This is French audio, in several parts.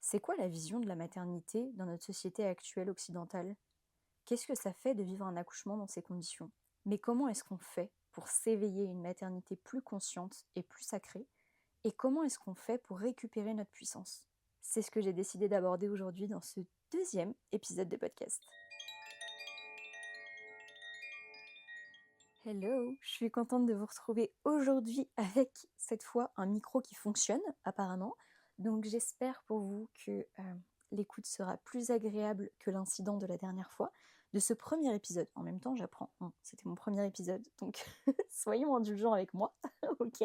C'est quoi la vision de la maternité dans notre société actuelle occidentale? Qu'est-ce que ça fait de vivre un accouchement dans ces conditions? Mais comment est-ce qu'on fait pour s'éveiller à une maternité plus consciente et plus sacrée? Et comment est-ce qu'on fait pour récupérer notre puissance? C'est ce que j'ai décidé d'aborder aujourd'hui dans ce deuxième épisode de podcast. Hello, je suis contente de vous retrouver aujourd'hui avec cette fois un micro qui fonctionne apparemment. Donc j'espère pour vous que l'écoute sera plus agréable que l'incident de la dernière fois, de ce premier épisode. En même temps, j'apprends. C'était mon premier épisode, donc soyons indulgents avec moi, ok?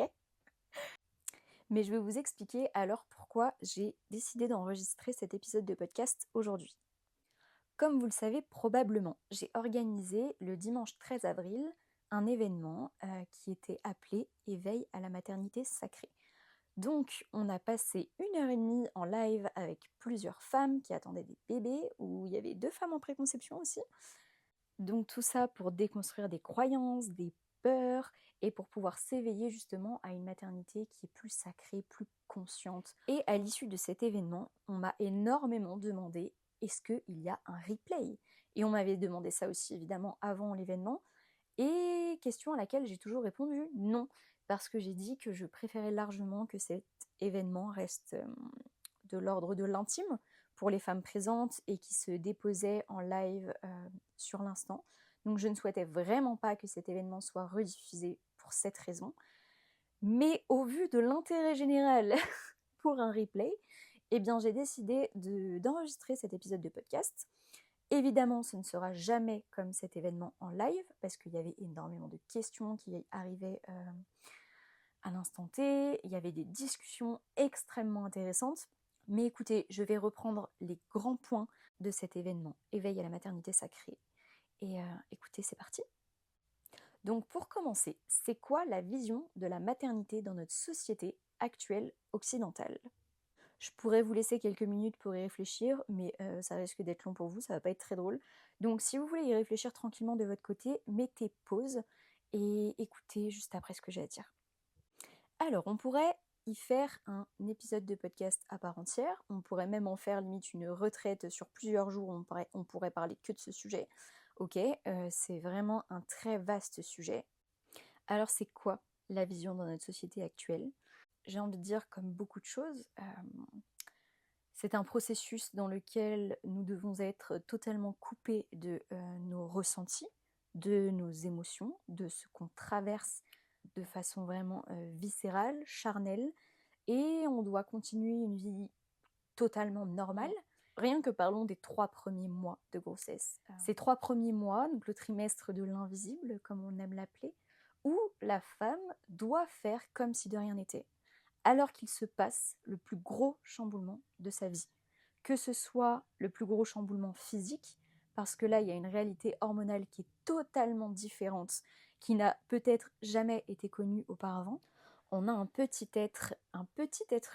Mais je vais vous expliquer alors pourquoi j'ai décidé d'enregistrer cet épisode de podcast aujourd'hui. Comme vous le savez probablement, j'ai organisé le dimanche 13 avril un événement qui était appelé Éveil à la maternité sacrée. Donc on a passé 1 heure et demie en live avec plusieurs femmes qui attendaient des bébés, où il y avait 2 femmes en préconception aussi. Donc tout ça pour déconstruire des croyances, des peurs, et pour pouvoir s'éveiller justement à une maternité qui est plus sacrée, plus consciente. Et à l'issue de cet événement, on m'a énormément demandé est-ce qu'il y a un replay? Et on m'avait demandé ça aussi évidemment avant l'événement, et question à laquelle j'ai toujours répondu non, parce que j'ai dit que je préférais largement que cet événement reste de l'ordre de l'intime pour les femmes présentes et qui se déposaient en live sur l'instant. Donc je ne souhaitais vraiment pas que cet événement soit rediffusé pour cette raison. Mais au vu de l'intérêt général pour un replay, eh bien j'ai décidé d'enregistrer cet épisode de podcast. Évidemment, ce ne sera jamais comme cet événement en live, parce qu'il y avait énormément de questions qui arrivaient à l'instant T, il y avait des discussions extrêmement intéressantes. Mais écoutez, je vais reprendre les grands points de cet événement, Éveil à la maternité sacrée. Et écoutez, c'est parti. Donc pour commencer, c'est quoi la vision de la maternité dans notre société actuelle occidentale? Je pourrais vous laisser quelques minutes pour y réfléchir, mais ça risque d'être long pour vous, ça va pas être très drôle. Donc si vous voulez y réfléchir tranquillement de votre côté, mettez pause et écoutez juste après ce que j'ai à dire. Alors, on pourrait y faire un épisode de podcast à part entière, on pourrait même en faire limite une retraite sur plusieurs jours, on pourrait parler que de ce sujet. Ok, c'est vraiment un très vaste sujet. Alors c'est quoi la vision dans notre société actuelle? J'ai envie de dire comme beaucoup de choses, c'est un processus dans lequel nous devons être totalement coupés de nos ressentis, de nos émotions, de ce qu'on traverse de façon vraiment viscérale, charnelle, et on doit continuer une vie totalement normale. Rien que parlons des 3 premiers mois de grossesse. Ces 3 premiers mois, donc le trimestre de l'invisible, comme on aime l'appeler, où la femme doit faire comme si de rien n'était, alors qu'il se passe le plus gros chamboulement de sa vie. Que ce soit le plus gros chamboulement physique, parce que là, il y a une réalité hormonale qui est totalement différente, qui n'a peut-être jamais été connue auparavant. On a un petit être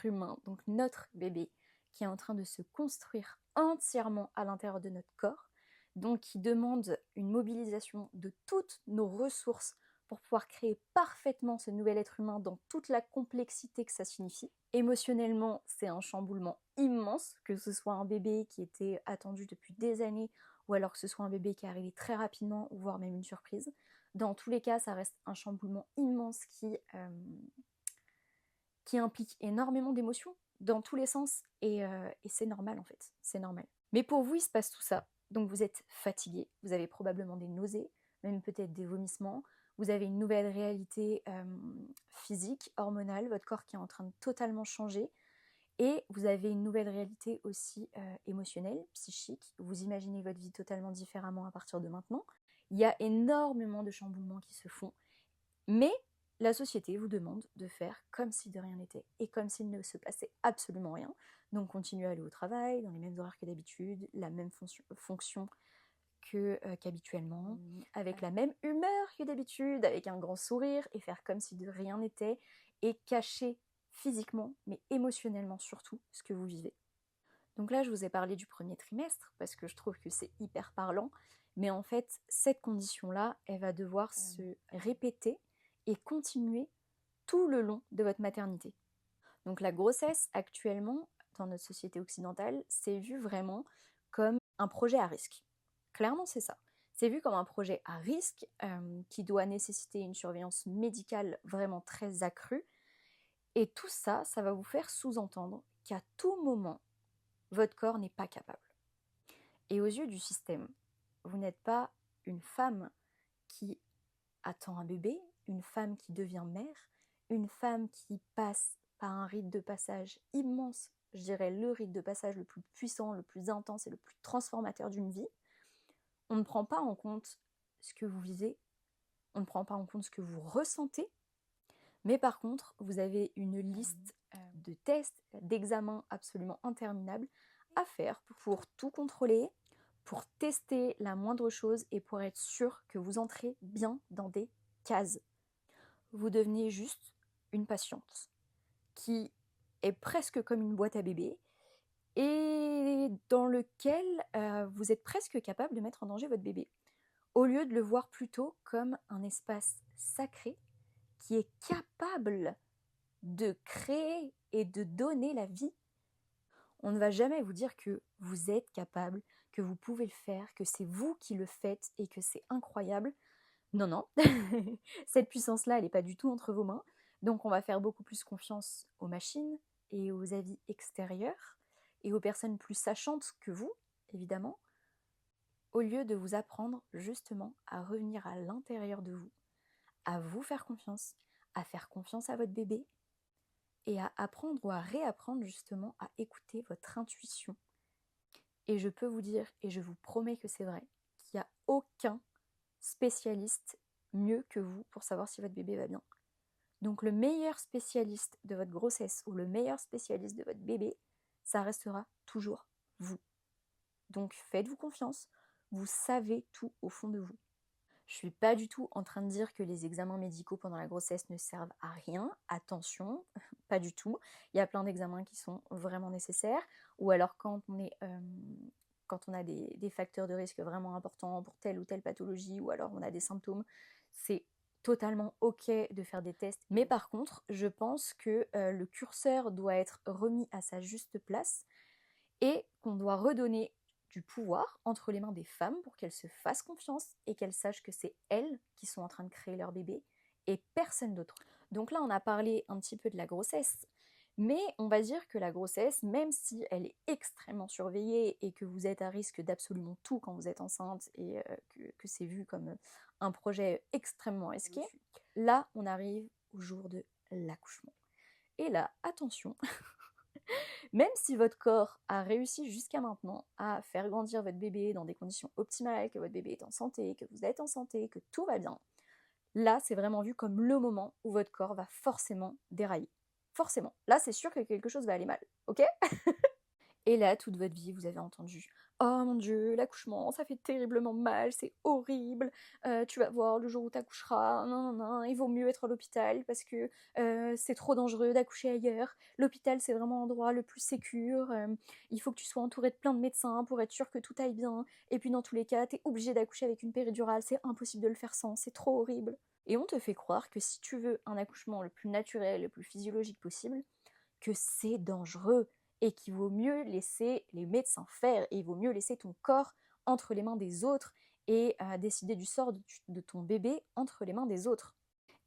humain, donc notre bébé, qui est en train de se construire entièrement à l'intérieur de notre corps, donc qui demande une mobilisation de toutes nos ressources pour pouvoir créer parfaitement ce nouvel être humain dans toute la complexité que ça signifie. Émotionnellement, c'est un chamboulement immense, que ce soit un bébé qui était attendu depuis des années, ou alors que ce soit un bébé qui est arrivé très rapidement, voire même une surprise. Dans tous les cas, ça reste un chamboulement immense qui implique énormément d'émotions dans tous les sens, et c'est normal en fait, c'est normal. Mais pour vous, il se passe tout ça, donc vous êtes fatigué, vous avez probablement des nausées, même peut-être des vomissements, vous avez une nouvelle réalité physique, hormonale, votre corps qui est en train de totalement changer, et vous avez une nouvelle réalité aussi émotionnelle, psychique, vous imaginez votre vie totalement différemment à partir de maintenant. Il y a énormément de chamboulements qui se font, mais la société vous demande de faire comme si de rien n'était et comme s'il ne se passait absolument rien. Donc continuez à aller au travail, dans les mêmes horaires que d'habitude, la même fonction qu'habituellement, avec la même humeur que d'habitude, avec un grand sourire, et faire comme si de rien n'était, et cacher physiquement, mais émotionnellement surtout, ce que vous vivez. Donc là, je vous ai parlé du premier trimestre, parce que je trouve que c'est hyper parlant, mais en fait, cette condition-là, elle va devoir se répéter et continuer tout le long de votre maternité. Donc la grossesse, actuellement, dans notre société occidentale, c'est vu vraiment comme un projet à risque. Clairement, c'est ça. C'est vu comme un projet à risque qui doit nécessiter une surveillance médicale vraiment très accrue. Et tout ça, ça va vous faire sous-entendre qu'à tout moment, votre corps n'est pas capable. Et aux yeux du système, vous n'êtes pas une femme qui attend un bébé, une femme qui devient mère, une femme qui passe par un rite de passage immense, je dirais le rite de passage le plus puissant, le plus intense et le plus transformateur d'une vie. On ne prend pas en compte ce que vous vivez, on ne prend pas en compte ce que vous ressentez, mais par contre, vous avez une liste de tests, d'examens absolument interminables à faire pour tout contrôler, pour tester la moindre chose et pour être sûr que vous entrez bien dans des cases. Vous devenez juste une patiente qui est presque comme une boîte à bébé et dans lequel vous êtes presque capable de mettre en danger votre bébé, au lieu de le voir plutôt comme un espace sacré qui est capable de créer et de donner la vie. On ne va jamais vous dire que vous êtes capable, que vous pouvez le faire, que c'est vous qui le faites et que c'est incroyable. Non, non, cette puissance-là, elle n'est pas du tout entre vos mains. Donc on va faire beaucoup plus confiance aux machines et aux avis extérieurs et aux personnes plus sachantes que vous, évidemment, au lieu de vous apprendre justement à revenir à l'intérieur de vous, à vous faire confiance, à faire confiance à votre bébé et à apprendre ou à réapprendre justement à écouter votre intuition. Et je peux vous dire, et je vous promets que c'est vrai, qu'il n'y a aucun spécialiste mieux que vous pour savoir si votre bébé va bien. Donc le meilleur spécialiste de votre grossesse ou le meilleur spécialiste de votre bébé, ça restera toujours vous. Donc faites-vous confiance, vous savez tout au fond de vous. Je ne suis pas du tout en train de dire que les examens médicaux pendant la grossesse ne servent à rien. Attention, pas du tout. Il y a plein d'examens qui sont vraiment nécessaires. Ou alors quand on a des facteurs de risque vraiment importants pour telle ou telle pathologie, ou alors on a des symptômes, c'est totalement ok de faire des tests. Mais par contre, je pense que le curseur doit être remis à sa juste place et qu'on doit redonner du pouvoir entre les mains des femmes pour qu'elles se fassent confiance et qu'elles sachent que c'est elles qui sont en train de créer leur bébé et personne d'autre. Donc là, on a parlé un petit peu de la grossesse, mais on va dire que la grossesse, même si elle est extrêmement surveillée et que vous êtes à risque d'absolument tout quand vous êtes enceinte et que c'est vu comme un projet extrêmement risqué, là, on arrive au jour de l'accouchement. Et là, attention, même si votre corps a réussi jusqu'à maintenant à faire grandir votre bébé dans des conditions optimales, que votre bébé est en santé, que vous êtes en santé, que tout va bien, là, c'est vraiment vu comme le moment où votre corps va forcément dérailler. Forcément. Là, c'est sûr que quelque chose va aller mal, ok? Et là, toute votre vie, vous avez entendu « Oh mon Dieu, l'accouchement, ça fait terriblement mal, c'est horrible, tu vas voir le jour où t'accoucheras, non, non, non, il vaut mieux être à l'hôpital parce que c'est trop dangereux d'accoucher ailleurs, l'hôpital c'est vraiment l'endroit le plus sécure, il faut que tu sois entouré de plein de médecins pour être sûr que tout aille bien, et puis dans tous les cas, t'es obligé d'accoucher avec une péridurale, c'est impossible de le faire sans, c'est trop horrible. » Et on te fait croire que si tu veux un accouchement le plus naturel, le plus physiologique possible, que c'est dangereux, et qu'il vaut mieux laisser les médecins faire, et il vaut mieux laisser ton corps entre les mains des autres, et décider du sort de ton bébé entre les mains des autres.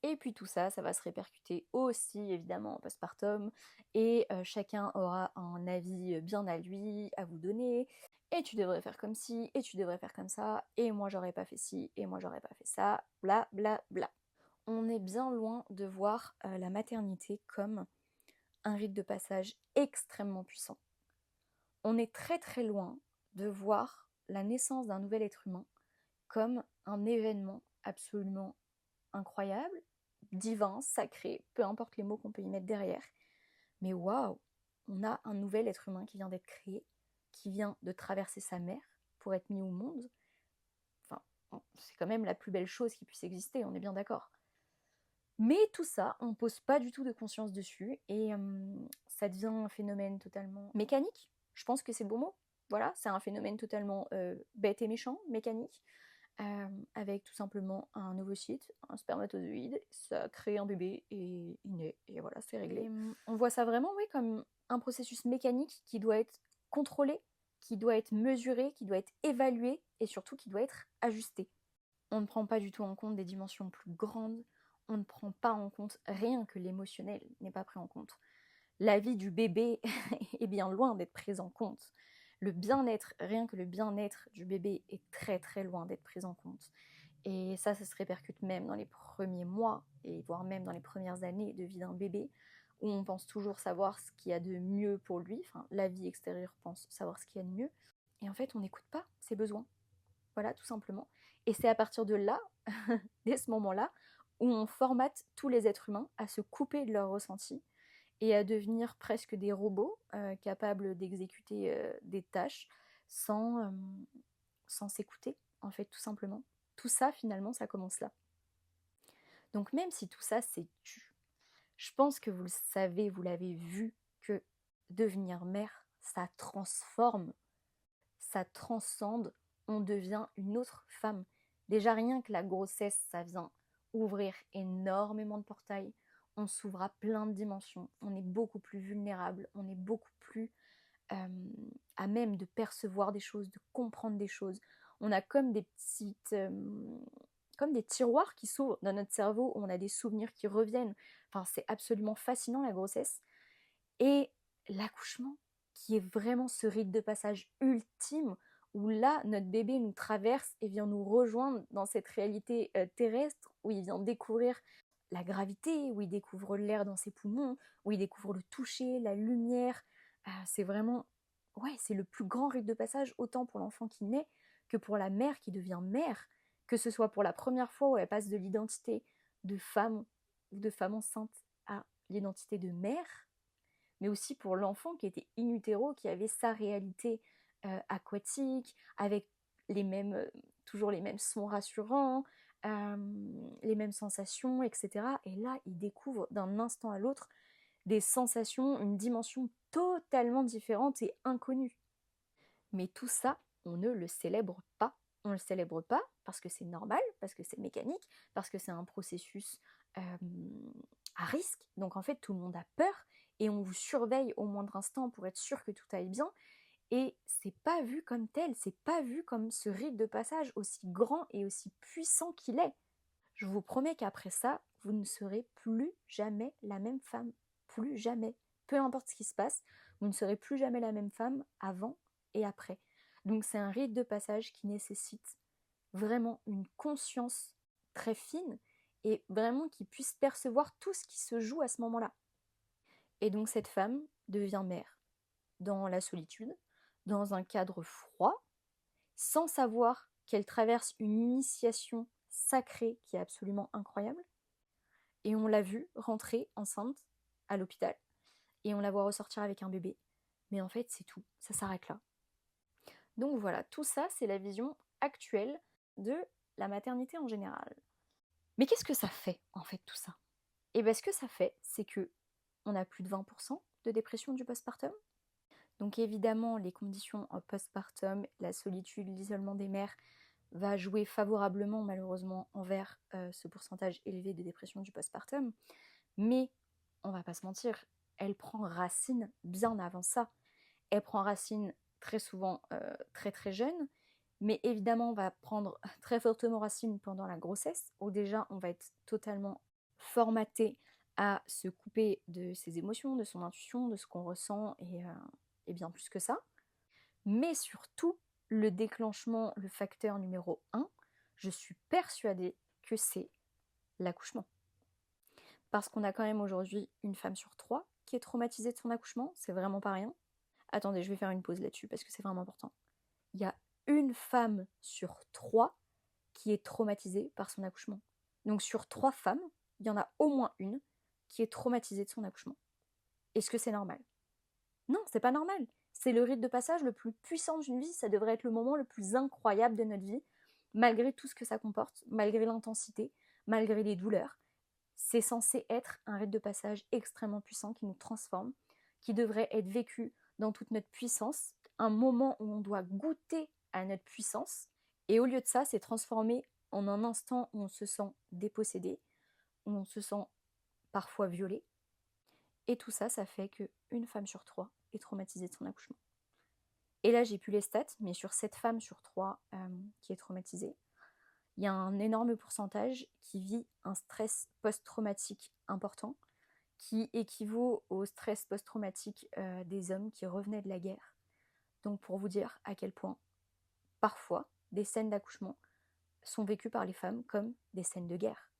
Et puis tout ça, ça va se répercuter aussi évidemment en postpartum, et chacun aura un avis bien à lui, à vous donner, et tu devrais faire comme ci, et tu devrais faire comme ça, et moi j'aurais pas fait ci, et moi j'aurais pas fait ça, bla bla bla. On est bien loin de voir la maternité comme un rite de passage extrêmement puissant. On est très très loin de voir la naissance d'un nouvel être humain comme un événement absolument incroyable, divin, sacré, peu importe les mots qu'on peut y mettre derrière. Mais waouh, on a un nouvel être humain qui vient d'être créé, qui vient de traverser sa mère pour être mis au monde. Enfin, c'est quand même la plus belle chose qui puisse exister, on est bien d'accord. Mais tout ça, on ne pose pas du tout de conscience dessus et ça devient un phénomène totalement mécanique. Je pense que c'est le bon mot. Voilà, c'est un phénomène totalement bête et méchant, mécanique, avec tout simplement un ovocyte, un spermatozoïde, ça crée un bébé et il naît. Et voilà, c'est réglé. Et, on voit ça vraiment, oui, comme un processus mécanique qui doit être contrôlé, qui doit être mesuré, qui doit être évalué et surtout qui doit être ajusté. On ne prend pas du tout en compte des dimensions plus grandes, on ne prend pas en compte rien que l'émotionnel n'est pas pris en compte. La vie du bébé est bien loin d'être prise en compte. Le bien-être, rien que le bien-être du bébé est très très loin d'être pris en compte. Et ça se répercute même dans les premiers mois, et voire même dans les premières années de vie d'un bébé, où on pense toujours savoir ce qu'il y a de mieux pour lui, enfin la vie extérieure pense savoir ce qu'il y a de mieux, et en fait on n'écoute pas ses besoins. Voilà, tout simplement. Et c'est à partir de là, dès ce moment-là, où on formate tous les êtres humains à se couper de leurs ressentis et à devenir presque des robots capables d'exécuter des tâches sans, sans s'écouter, en fait, tout simplement. Tout ça, finalement, ça commence là. Donc même si tout ça, c'est dû, je pense que vous le savez, vous l'avez vu, que devenir mère, ça transforme, ça transcende, on devient une autre femme. Déjà rien que la grossesse, ça vient ouvrir énormément de portails, on s'ouvre à plein de dimensions, on est beaucoup plus vulnérable, on est beaucoup plus à même de percevoir des choses, de comprendre des choses. On a comme des petites... comme des tiroirs qui s'ouvrent dans notre cerveau où on a des souvenirs qui reviennent. Enfin, c'est absolument fascinant la grossesse. Et l'accouchement, qui est vraiment ce rite de passage ultime où là, notre bébé nous traverse et vient nous rejoindre dans cette réalité terrestre, où il vient découvrir la gravité, où il découvre l'air dans ses poumons, où il découvre le toucher, la lumière. C'est vraiment, ouais, c'est le plus grand rite de passage, autant pour l'enfant qui naît que pour la mère qui devient mère, que ce soit pour la première fois où elle passe de l'identité de femme ou de femme enceinte à l'identité de mère, mais aussi pour l'enfant qui était in utero, qui avait sa réalité aquatique, avec les mêmes, toujours les mêmes sons rassurants, les mêmes sensations, etc. Et là, il découvre d'un instant à l'autre des sensations, une dimension totalement différente et inconnue. Mais tout ça, on ne le célèbre pas. On ne le célèbre pas parce que c'est normal, parce que c'est mécanique, parce que c'est un processus à risque. Donc en fait, tout le monde a peur et on vous surveille au moindre instant pour être sûr que tout aille bien. Et c'est pas vu comme tel, c'est pas vu comme ce rite de passage aussi grand et aussi puissant qu'il est. Je vous promets qu'après ça, vous ne serez plus jamais la même femme. Plus jamais. Peu importe ce qui se passe, vous ne serez plus jamais la même femme avant et après. Donc c'est un rite de passage qui nécessite vraiment une conscience très fine et vraiment qui puisse percevoir tout ce qui se joue à ce moment-là. Et donc cette femme devient mère dans la solitude, dans un cadre froid, sans savoir qu'elle traverse une initiation sacrée qui est absolument incroyable. Et on l'a vue rentrer enceinte à l'hôpital et on la voit ressortir avec un bébé. Mais en fait, c'est tout, ça s'arrête là. Donc voilà, tout ça, c'est la vision actuelle de la maternité en général. Mais qu'est-ce que ça fait, en fait, tout ça? Et bien, ce que ça fait, c'est que on a plus de 20% de dépression du postpartum. Donc évidemment, les conditions postpartum, la solitude, l'isolement des mères, va jouer favorablement, malheureusement, envers ce pourcentage élevé de dépression du postpartum. Mais, on va pas se mentir, elle prend racine bien avant ça. Elle prend racine très souvent très très jeune, mais évidemment on va prendre très fortement racine pendant la grossesse, où déjà on va être totalement formaté à se couper de ses émotions, de son intuition, de ce qu'on ressent, et bien plus que ça. Mais surtout, le déclenchement, le facteur numéro 1, je suis persuadée que c'est l'accouchement. Parce qu'on a quand même aujourd'hui une femme sur 3 qui est traumatisée de son accouchement, c'est vraiment pas rien. Attendez, je vais faire une pause là-dessus parce que c'est vraiment important. Il y a une femme sur 3 qui est traumatisée par son accouchement. Donc sur 3 femmes, il y en a au moins une qui est traumatisée de son accouchement. Est-ce que c'est normal? Non, c'est pas normal. C'est le rite de passage le plus puissant d'une vie, ça devrait être le moment le plus incroyable de notre vie, malgré tout ce que ça comporte, malgré l'intensité, malgré les douleurs. C'est censé être un rite de passage extrêmement puissant qui nous transforme, qui devrait être vécu dans toute notre puissance, un moment où on doit goûter à notre puissance, et au lieu de ça, c'est transformé en un instant où on se sent dépossédé, où on se sent parfois violé, Et tout ça, ça fait qu'une femme sur 3 est traumatisée de son accouchement. Et là, j'ai plus les stats, mais sur 7 femmes sur 3 qui est traumatisée, il y a un énorme pourcentage qui vit un stress post-traumatique important, qui équivaut au stress post-traumatique des hommes qui revenaient de la guerre. Donc pour vous dire à quel point, parfois, des scènes d'accouchement sont vécues par les femmes comme des scènes de guerre.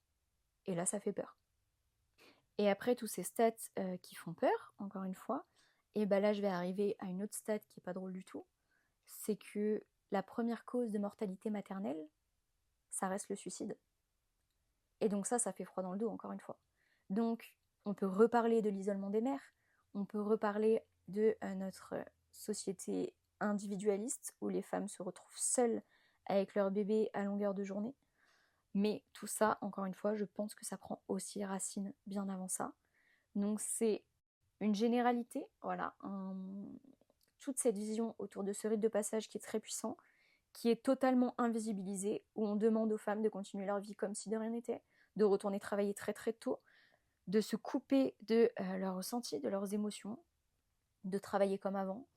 Et là, ça fait peur. Et après tous ces stats qui font peur, encore une fois, et ben là je vais arriver à une autre stat qui est pas drôle du tout, c'est que la première cause de mortalité maternelle, ça reste le suicide. Et donc ça fait froid dans le dos, encore une fois. Donc on peut reparler de l'isolement des mères, on peut reparler de notre société individualiste où les femmes se retrouvent seules avec leur bébé à longueur de journée. Mais tout ça, encore une fois, je pense que ça prend aussi racine bien avant ça. Donc c'est une généralité, voilà, toute cette vision autour de ce rite de passage qui est très puissant, qui est totalement invisibilisé, où on demande aux femmes de continuer leur vie comme si de rien n'était, de retourner travailler très très tôt, de se couper de leurs ressentis, de leurs émotions, de travailler comme avant.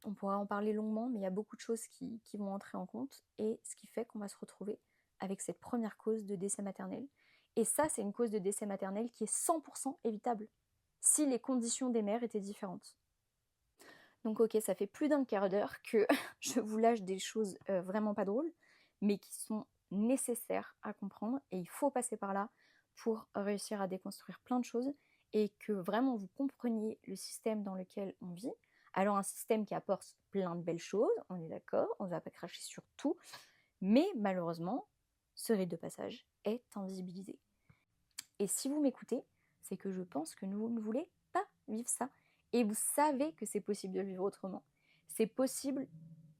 On pourra en parler longuement, mais il y a beaucoup de choses qui vont entrer en compte, et ce qui fait qu'on va se retrouver avec cette première cause de décès maternel. Et ça, c'est une cause de décès maternel qui est 100% évitable, si les conditions des mères étaient différentes. Donc ok, ça fait plus d'un quart d'heure que je vous lâche des choses vraiment pas drôles, mais qui sont nécessaires à comprendre, et il faut passer par là pour réussir à déconstruire plein de choses, et que vraiment vous compreniez le système dans lequel on vit. Alors un système qui apporte plein de belles choses, on est d'accord, on ne va pas cracher sur tout, mais malheureusement, ce rite de passage est invisibilisé. Et si vous m'écoutez, c'est que je pense que vous ne voulez pas vivre ça. Et vous savez que c'est possible de le vivre autrement. C'est possible,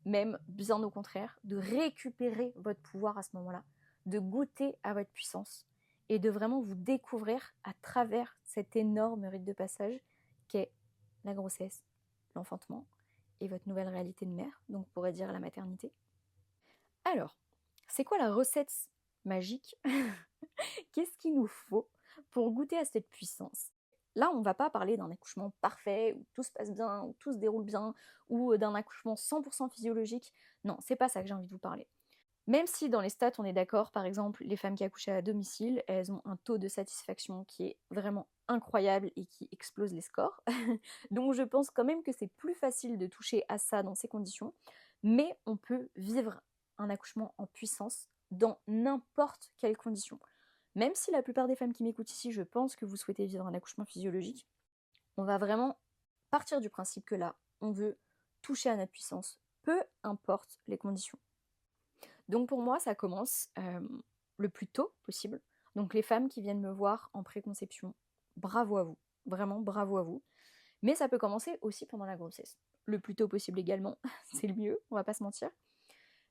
même bien au contraire, de récupérer votre pouvoir à ce moment-là, de goûter à votre puissance et de vraiment vous découvrir à travers cet énorme rite de passage qu'est la grossesse, l'enfantement et votre nouvelle réalité de mère, donc on pourrait dire la maternité. Alors, c'est quoi la recette magique? Qu'est-ce qu'il nous faut pour goûter à cette puissance? Là, on ne va pas parler d'un accouchement parfait, où tout se passe bien, où tout se déroule bien, ou d'un accouchement 100% physiologique. Non, c'est pas ça que j'ai envie de vous parler. Même si dans les stats, on est d'accord, par exemple, les femmes qui accouchent à domicile, elles ont un taux de satisfaction qui est vraiment incroyable et qui explose les scores. Donc je pense quand même que c'est plus facile de toucher à ça dans ces conditions, mais on peut vivre un accouchement en puissance dans n'importe quelle condition. Même si la plupart des femmes qui m'écoutent ici, je pense que vous souhaitez vivre un accouchement physiologique, on va vraiment partir du principe que là, on veut toucher à notre puissance, peu importe les conditions. Donc pour moi, ça commence le plus tôt possible. Donc les femmes qui viennent me voir en préconception, bravo à vous, vraiment bravo à vous. Mais ça peut commencer aussi pendant la grossesse. Le plus tôt possible également, c'est le mieux, on va pas se mentir.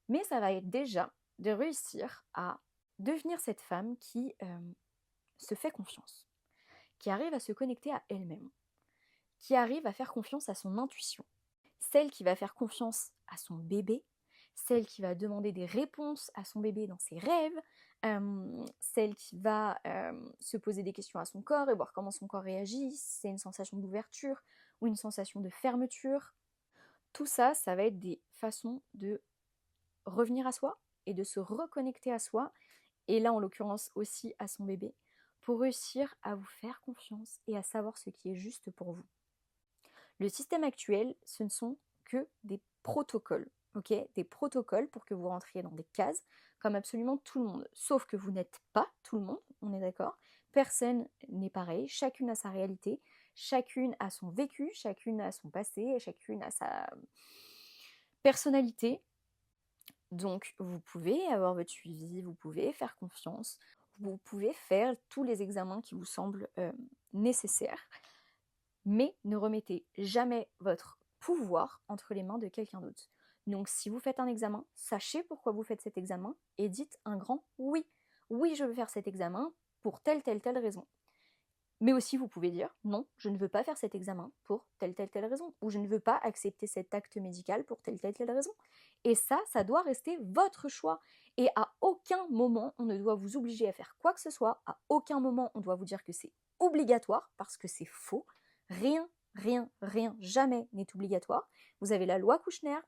Mais ça va être déjà de réussir à devenir cette femme qui se fait confiance, qui arrive à se connecter à elle-même, qui arrive à faire confiance à son intuition, celle qui va faire confiance à son bébé, celle qui va demander des réponses à son bébé dans ses rêves, celle qui va se poser des questions à son corps et voir comment son corps réagit, si c'est une sensation d'ouverture ou une sensation de fermeture. Tout ça, ça va être des façons de revenir à soi et de se reconnecter à soi, et là en l'occurrence aussi à son bébé, pour réussir à vous faire confiance et à savoir ce qui est juste pour vous. Le système actuel, ce ne sont que des protocoles, ok, des protocoles pour que vous rentriez dans des cases comme absolument tout le monde. Sauf que vous n'êtes pas tout le monde, on est d'accord. Personne n'est pareil, chacune a sa réalité, chacune a son vécu, chacune a son passé, chacune a sa personnalité. Donc vous pouvez avoir votre suivi, vous pouvez faire confiance, vous pouvez faire tous les examens qui vous semblent nécessaires, mais ne remettez jamais votre pouvoir entre les mains de quelqu'un d'autre. Donc si vous faites un examen, sachez pourquoi vous faites cet examen et dites un grand oui. Oui, je veux faire cet examen pour telle raison. Mais aussi vous pouvez dire non, je ne veux pas faire cet examen pour telle raison, ou je ne veux pas accepter cet acte médical pour telle raison. Et ça doit rester votre choix. Et à aucun moment on ne doit vous obliger à faire quoi que ce soit, à aucun moment on doit vous dire que c'est obligatoire, parce que c'est faux. Rien, rien, rien, jamais n'est obligatoire. Vous avez la loi Kouchner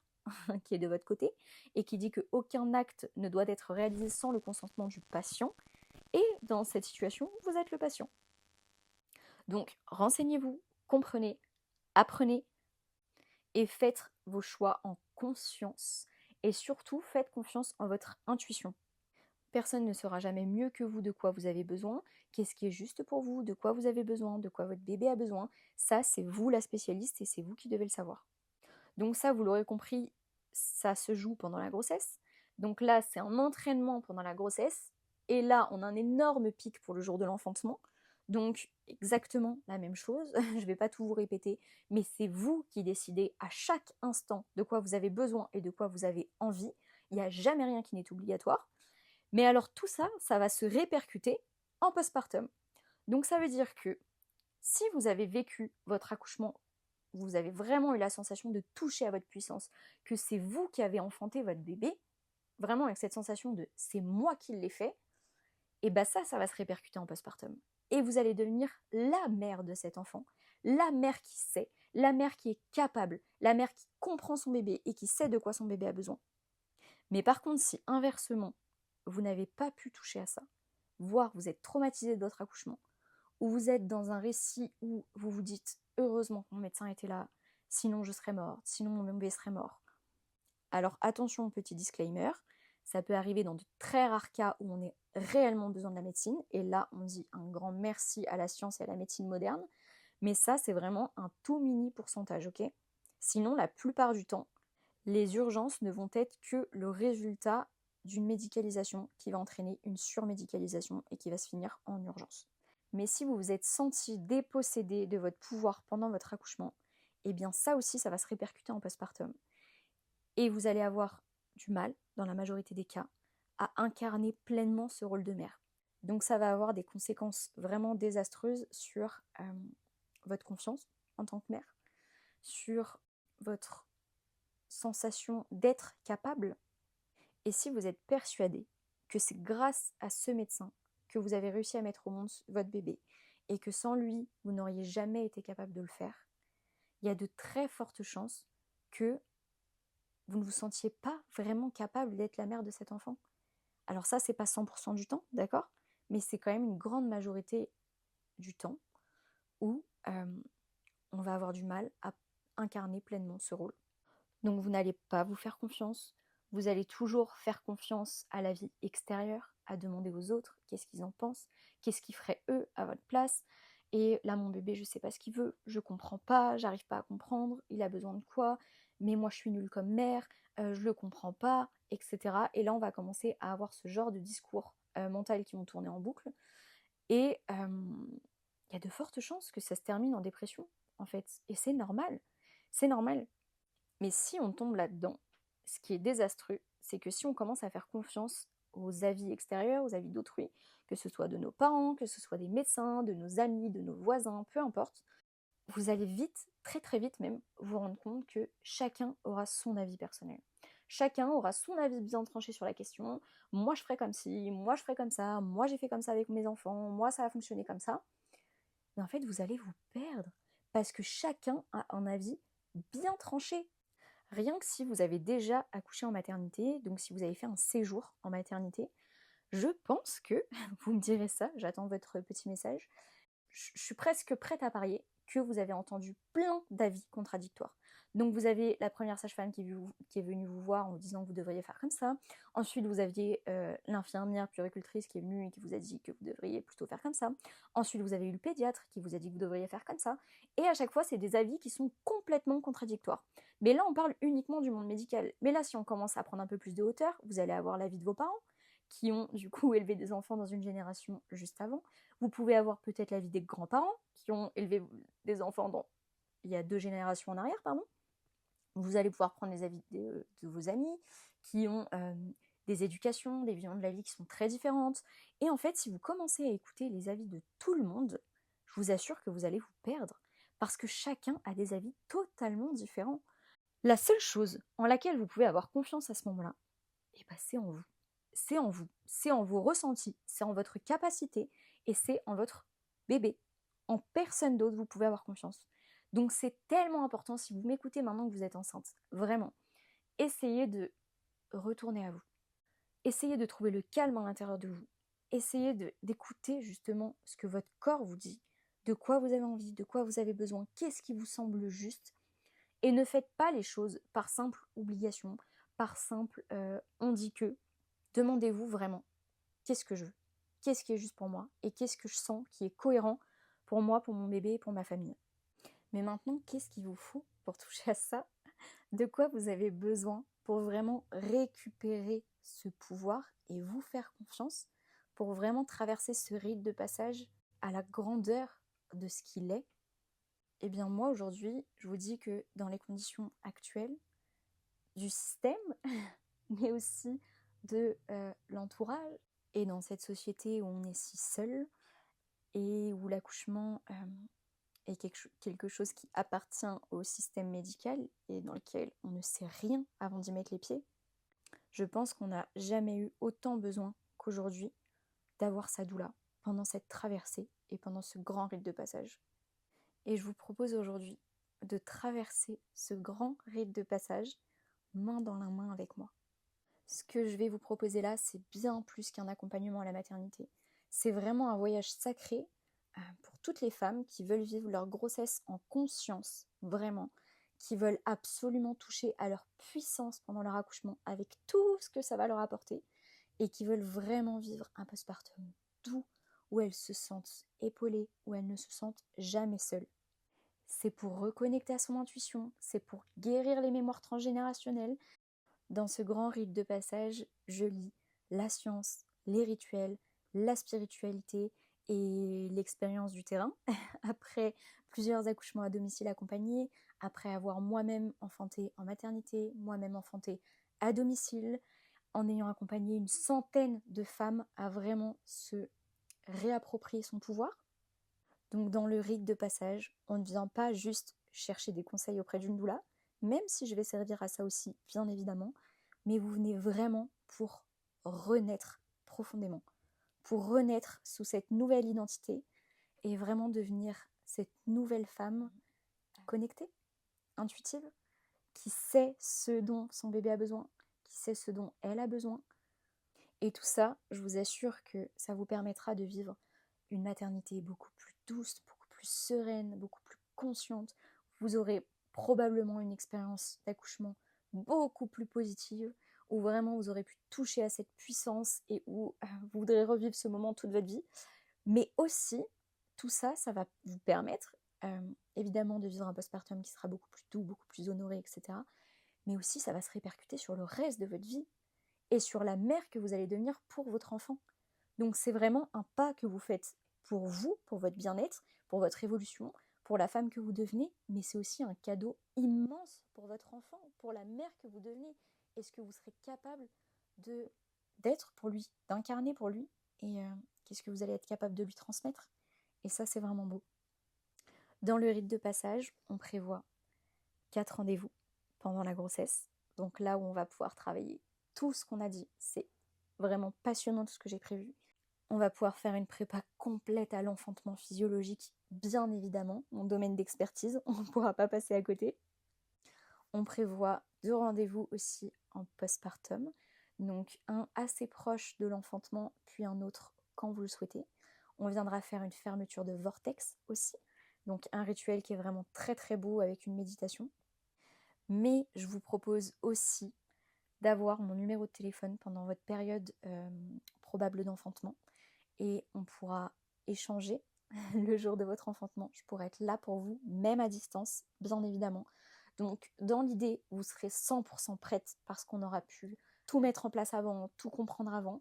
qui est de votre côté et qui dit qu'aucun acte ne doit être réalisé sans le consentement du patient. Et dans cette situation, vous êtes le patient. Donc, renseignez-vous, comprenez, apprenez et faites vos choix en conscience. Et surtout, faites confiance en votre intuition. Personne ne saura jamais mieux que vous de quoi vous avez besoin, qu'est-ce qui est juste pour vous, de quoi vous avez besoin, de quoi votre bébé a besoin. Ça, c'est vous la spécialiste et c'est vous qui devez le savoir. Donc ça, vous l'aurez compris, ça se joue pendant la grossesse. Donc là, c'est un entraînement pendant la grossesse. Et là, on a un énorme pic pour le jour de l'enfantement. Donc exactement la même chose. Je ne vais pas tout vous répéter, mais c'est vous qui décidez à chaque instant de quoi vous avez besoin et de quoi vous avez envie. Il n'y a jamais rien qui n'est obligatoire. Mais alors tout ça, ça va se répercuter en postpartum. Donc ça veut dire que si vous avez vécu votre accouchement, vous avez vraiment eu la sensation de toucher à votre puissance, que c'est vous qui avez enfanté votre bébé, vraiment avec cette sensation de c'est moi qui l'ai fait, et bien ça va se répercuter en postpartum. Et vous allez devenir la mère de cet enfant, la mère qui sait, la mère qui est capable, la mère qui comprend son bébé et qui sait de quoi son bébé a besoin. Mais par contre, si inversement, vous n'avez pas pu toucher à ça, voire vous êtes traumatisé de votre accouchement, ou vous êtes dans un récit où vous vous dites « heureusement que mon médecin était là, sinon je serais morte, sinon mon bébé serait mort ». Alors attention, petit disclaimer, ça peut arriver dans de très rares cas où on a réellement besoin de la médecine, et là on dit un grand merci à la science et à la médecine moderne, mais ça c'est vraiment un tout mini pourcentage, ok ? Sinon, la plupart du temps, les urgences ne vont être que le résultat d'une médicalisation qui va entraîner une surmédicalisation et qui va se finir en urgence. Mais si vous vous êtes senti dépossédé de votre pouvoir pendant votre accouchement, eh bien ça aussi, ça va se répercuter en postpartum. Et vous allez avoir du mal, dans la majorité des cas, à incarner pleinement ce rôle de mère. Donc ça va avoir des conséquences vraiment désastreuses sur votre confiance en tant que mère, sur votre sensation d'être capable. Et si vous êtes persuadé que c'est grâce à ce médecin que vous avez réussi à mettre au monde votre bébé et que sans lui, vous n'auriez jamais été capable de le faire, il y a de très fortes chances que vous ne vous sentiez pas vraiment capable d'être la mère de cet enfant. Alors ça, c'est pas 100% du temps, d'accord ? Mais c'est quand même une grande majorité du temps où on va avoir du mal à incarner pleinement ce rôle. Donc vous n'allez pas vous faire confiance, vous allez toujours faire confiance à la vie extérieure, à demander aux autres qu'est-ce qu'ils en pensent, qu'est-ce qu'ils feraient eux à votre place. Et là, mon bébé, je sais pas ce qu'il veut, je comprends pas, j'arrive pas à comprendre, il a besoin de quoi, mais moi je suis nulle comme mère, je le comprends pas, etc. Et là, on va commencer à avoir ce genre de discours mental qui vont tourner en boucle. Et il y a de fortes chances que ça se termine en dépression, en fait. Et c'est normal, c'est normal. Mais si on tombe là-dedans, ce qui est désastreux, c'est que si on commence à faire confiance aux avis extérieurs, aux avis d'autrui, que ce soit de nos parents, que ce soit des médecins, de nos amis, de nos voisins, peu importe, vous allez vite, très très vite même, vous rendre compte que chacun aura son avis personnel. Chacun aura son avis bien tranché sur la question. Moi je ferai comme ci, moi je ferai comme ça, moi j'ai fait comme ça avec mes enfants, moi ça a fonctionné comme ça. Mais en fait vous allez vous perdre parce que chacun a un avis bien tranché. Rien que si vous avez déjà accouché en maternité, donc si vous avez fait un séjour en maternité, je pense que, vous me direz ça, j'attends votre petit message, je suis presque prête à parier que vous avez entendu plein d'avis contradictoires. Donc vous avez la première sage-femme qui est venue vous voir en vous disant que vous devriez faire comme ça. Ensuite, vous aviez l'infirmière puéricultrice qui est venue et qui vous a dit que vous devriez plutôt faire comme ça. Ensuite, vous avez eu le pédiatre qui vous a dit que vous devriez faire comme ça. Et à chaque fois, c'est des avis qui sont complètement contradictoires. Mais là, on parle uniquement du monde médical. Mais là, si on commence à prendre un peu plus de hauteur, vous allez avoir l'avis de vos parents, qui ont du coup élevé des enfants dans une génération juste avant. Vous pouvez avoir peut-être l'avis des grands-parents, qui ont élevé des enfants il y a 2 générations en arrière, pardon. Vous allez pouvoir prendre les avis de vos amis, qui ont des éducations, des visions de la vie qui sont très différentes. Et en fait, si vous commencez à écouter les avis de tout le monde, je vous assure que vous allez vous perdre, parce que chacun a des avis totalement différents. La seule chose en laquelle vous pouvez avoir confiance à ce moment-là, eh ben, c'est en vous. C'est en vous. C'est en vos ressentis. C'est en votre capacité. Et c'est en votre bébé. En personne d'autre, vous pouvez avoir confiance. Donc c'est tellement important, si vous m'écoutez maintenant que vous êtes enceinte, vraiment, essayez de retourner à vous. Essayez de trouver le calme à l'intérieur de vous. Essayez d'écouter justement ce que votre corps vous dit, de quoi vous avez envie, de quoi vous avez besoin, qu'est-ce qui vous semble juste. Et ne faites pas les choses par simple obligation, par simple on dit que. Demandez-vous vraiment, qu'est-ce que je veux? Qu'est-ce qui est juste pour moi? Et qu'est-ce que je sens qui est cohérent pour moi, pour mon bébé et pour ma famille? Mais maintenant, qu'est-ce qu'il vous faut pour toucher à ça? De quoi vous avez besoin pour vraiment récupérer ce pouvoir et vous faire confiance pour vraiment traverser ce rite de passage à la grandeur de ce qu'il est? Eh bien moi aujourd'hui, je vous dis que dans les conditions actuelles du système, mais aussi de l'entourage, et dans cette société où on est si seul et où l'accouchement est quelque chose qui appartient au système médical et dans lequel on ne sait rien avant d'y mettre les pieds, je pense qu'on n'a jamais eu autant besoin qu'aujourd'hui d'avoir sa doula pendant cette traversée et pendant ce grand rite de passage. Et je vous propose aujourd'hui de traverser ce grand rite de passage main dans la main avec moi. Ce que je vais vous proposer là, c'est bien plus qu'un accompagnement à la maternité. C'est vraiment un voyage sacré pour toutes les femmes qui veulent vivre leur grossesse en conscience, vraiment, qui veulent absolument toucher à leur puissance pendant leur accouchement avec tout ce que ça va leur apporter et qui veulent vraiment vivre un postpartum doux où elles se sentent épaulées, où elles ne se sentent jamais seules. C'est pour reconnecter à son intuition, c'est pour guérir les mémoires transgénérationnelles. Dans ce grand rite de passage, je lis la science, les rituels, la spiritualité et l'expérience du terrain. Après plusieurs accouchements à domicile accompagnés, après avoir moi-même enfanté en maternité, moi-même enfanté à domicile, en ayant accompagné une centaine de femmes à vraiment se réapproprier son pouvoir. Donc dans le rite de passage, on ne vient pas juste chercher des conseils auprès d'une doula, même si je vais servir à ça aussi, bien évidemment, mais vous venez vraiment pour renaître profondément, pour renaître sous cette nouvelle identité et vraiment devenir cette nouvelle femme connectée, intuitive, qui sait ce dont son bébé a besoin, qui sait ce dont elle a besoin. Et tout ça, je vous assure que ça vous permettra de vivre une maternité beaucoup plus douce, beaucoup plus sereine, beaucoup plus consciente. Vous aurez probablement une expérience d'accouchement beaucoup plus positive, où vraiment vous aurez pu toucher à cette puissance et où vous voudrez revivre ce moment toute votre vie. Mais aussi, tout ça, ça va vous permettre évidemment de vivre un postpartum qui sera beaucoup plus doux, beaucoup plus honoré, etc. Mais aussi, ça va se répercuter sur le reste de votre vie et sur la mère que vous allez devenir pour votre enfant. Donc c'est vraiment un pas que vous faites pour vous, pour votre bien-être, pour votre évolution, pour la femme que vous devenez, mais c'est aussi un cadeau immense pour votre enfant, pour la mère que vous devenez. Est-ce que vous serez capable d'être pour lui, d'incarner pour lui, et qu'est-ce que vous allez être capable de lui transmettre? Et ça, c'est vraiment beau. Dans le rite de passage, on prévoit 4 rendez-vous pendant la grossesse. Donc là où on va pouvoir travailler tout ce qu'on a dit. C'est vraiment passionnant tout ce que j'ai prévu. On va pouvoir faire une prépa complète à l'enfantement physiologique, bien évidemment, mon domaine d'expertise, on ne pourra pas passer à côté. On prévoit 2 rendez-vous aussi en postpartum, donc un assez proche de l'enfantement, puis un autre quand vous le souhaitez. On viendra faire une fermeture de vortex aussi, donc un rituel qui est vraiment très très beau avec une méditation. Mais je vous propose aussi d'avoir mon numéro de téléphone pendant votre période probable d'enfantement et on pourra échanger le jour de votre enfantement. Je pourrai être là pour vous, même à distance, bien évidemment. Donc dans l'idée, vous serez 100% prête parce qu'on aura pu tout mettre en place avant, tout comprendre avant.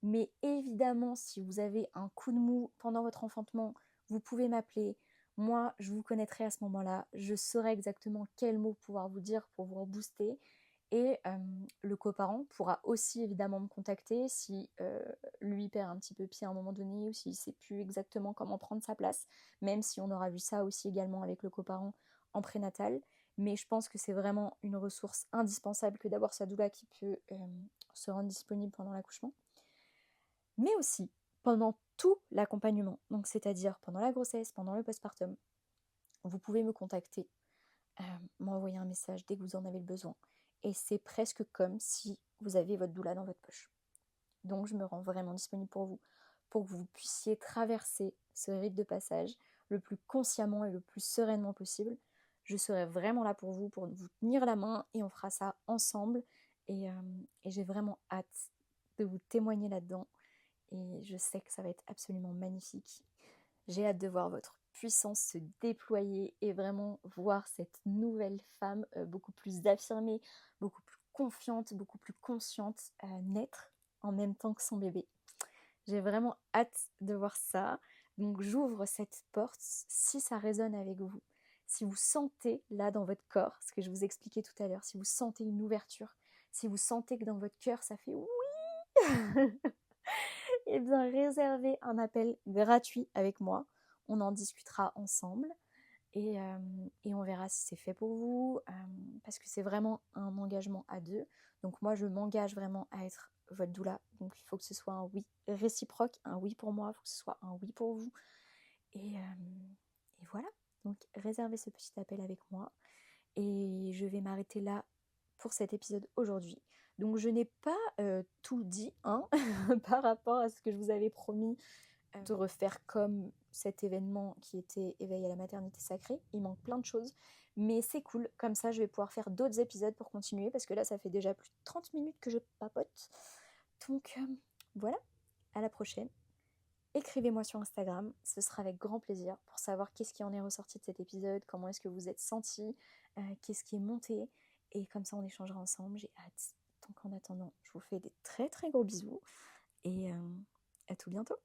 Mais évidemment, si vous avez un coup de mou pendant votre enfantement, vous pouvez m'appeler. Moi, je vous connaîtrai à ce moment-là. Je saurai exactement quels mots pouvoir vous dire pour vous rebooster. Et le coparent pourra aussi évidemment me contacter si lui perd un petit peu pied à un moment donné ou s'il ne sait plus exactement comment prendre sa place, même si on aura vu ça aussi également avec le coparent en prénatal. Mais je pense que c'est vraiment une ressource indispensable que d'avoir sa doula qui peut se rendre disponible pendant l'accouchement. Mais aussi, pendant tout l'accompagnement, donc c'est-à-dire pendant la grossesse, pendant le postpartum, vous pouvez me contacter, m'envoyer un message dès que vous en avez le besoin. Et c'est presque comme si vous aviez votre doula dans votre poche. Donc je me rends vraiment disponible pour que vous puissiez traverser ce rite de passage le plus consciemment et le plus sereinement possible. Je serai vraiment là pour vous tenir la main et on fera ça ensemble. Et j'ai vraiment hâte de vous témoigner là-dedans. Et je sais que ça va être absolument magnifique. J'ai hâte de voir votre puissance se déployer et vraiment voir cette nouvelle femme beaucoup plus affirmée, beaucoup plus confiante, beaucoup plus consciente naître en même temps que son bébé. J'ai vraiment hâte de voir ça. Donc j'ouvre cette porte si ça résonne avec vous. Si vous sentez là dans votre corps, ce que je vous expliquais tout à l'heure, si vous sentez une ouverture, si vous sentez que dans votre cœur ça fait oui, et bien réservez un appel gratuit avec moi. On en discutera ensemble et on verra si c'est fait pour vous parce que c'est vraiment un engagement à deux. Donc moi je m'engage vraiment à être votre doula. Donc il faut que ce soit un oui réciproque, un oui pour moi, il faut que ce soit un oui pour vous. Et voilà. Donc réservez ce petit appel avec moi. Et je vais m'arrêter là pour cet épisode aujourd'hui. Donc je n'ai pas tout dit hein, par rapport à ce que je vous avais promis de refaire comme cet événement qui était éveil à la maternité sacrée. Il manque plein de choses, mais c'est cool. Comme ça, je vais pouvoir faire d'autres épisodes pour continuer, parce que là, ça fait déjà plus de 30 minutes que je papote. Donc voilà, à la prochaine. Écrivez-moi sur Instagram, ce sera avec grand plaisir pour savoir qu'est-ce qui en est ressorti de cet épisode, comment est-ce que vous êtes sentis, qu'est-ce qui est monté, et comme ça on échangera ensemble, j'ai hâte. Donc en attendant, je vous fais des très très gros bisous, et à tout bientôt.